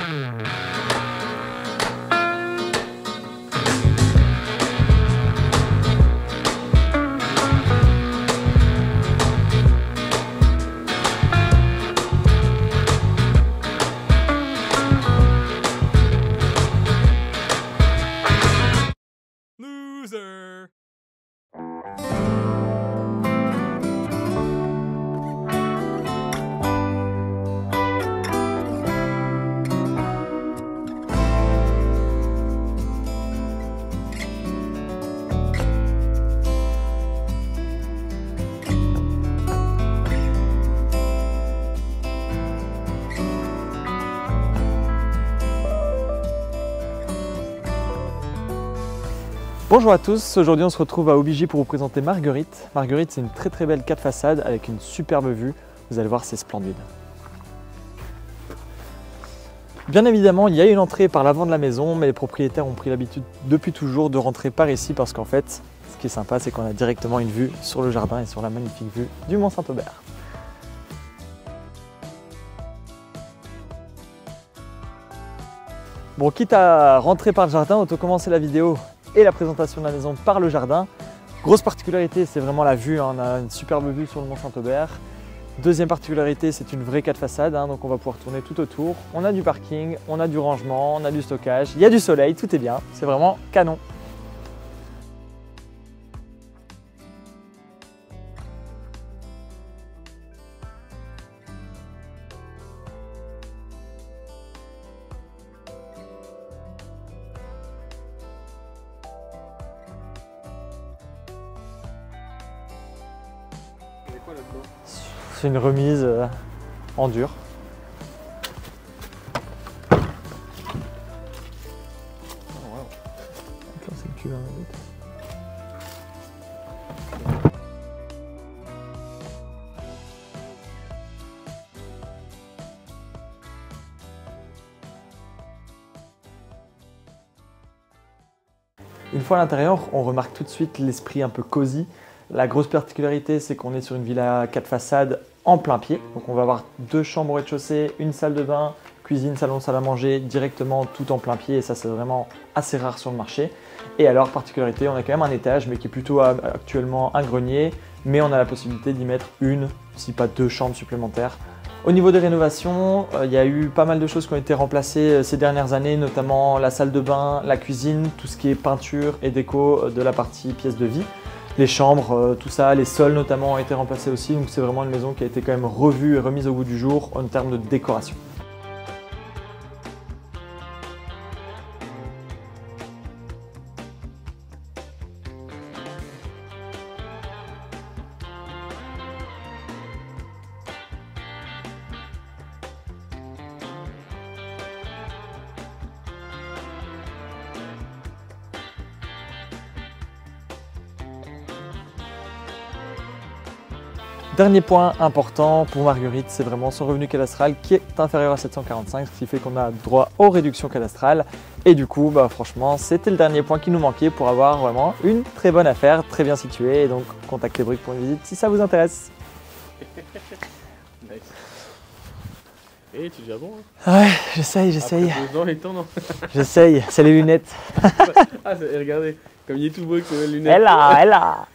Loser. Bonjour à tous, aujourd'hui on se retrouve à Aubigny pour vous présenter Marguerite. Marguerite, c'est une très belle 4 façades avec une superbe vue, vous allez voir, c'est splendide. Bien évidemment, il y a une entrée par l'avant de la maison, mais les propriétaires ont pris l'habitude depuis toujours de rentrer par ici parce qu'en fait, ce qui est sympa, c'est qu'on a directement une vue sur le jardin et sur la magnifique vue du Mont Saint-Aubert. Bon, quitte à rentrer par le jardin, autant commencer la vidéo et la présentation de la maison par le jardin. Grosse particularité, c'est vraiment la vue, hein. On a une superbe vue sur le Mont Saint-Aubert. Deuxième particularité, c'est une vraie 4 façades, hein, donc on va pouvoir tourner tout autour. On a du parking, on a du rangement, on a du stockage, il y a du soleil, tout est bien, c'est vraiment canon. C'est une remise en dur. Une fois à l'intérieur, on remarque tout de suite l'esprit un peu cosy. La grosse particularité, c'est qu'on est sur une villa 4 façades en plein pied. Donc on va avoir 2 chambres au rez-de-chaussée, une salle de bain, cuisine, salon, salle à manger, directement tout en plein pied. Et ça, c'est vraiment assez rare sur le marché. Et alors, particularité, on a quand même un étage, mais qui est plutôt actuellement un grenier. Mais on a la possibilité d'y mettre une, si pas 2 chambres supplémentaires. Au niveau des rénovations, il y a eu pas mal de choses qui ont été remplacées ces dernières années, notamment la salle de bain, la cuisine, tout ce qui est peinture et déco de la partie pièce de vie. Les chambres, tout ça, les sols notamment ont été remplacés aussi, donc c'est vraiment une maison qui a été quand même revue et remise au goût du jour en termes de décoration. Dernier point important pour Marguerite, c'est vraiment son revenu cadastral qui est inférieur à 745, ce qui fait qu'on a droit aux réductions cadastrales. Et du coup, franchement, c'était le dernier point qui nous manquait pour avoir vraiment une très bonne affaire, très bien située. Et donc, contactez Brick pour une visite si ça vous intéresse. Nice. Et tu es déjà bon, hein? Ouais, j'essaye. Après 2 ans et temps, non? J'essaye, c'est les lunettes. Ah, regardez, comme il est tout beau avec ses lunettes. Elle a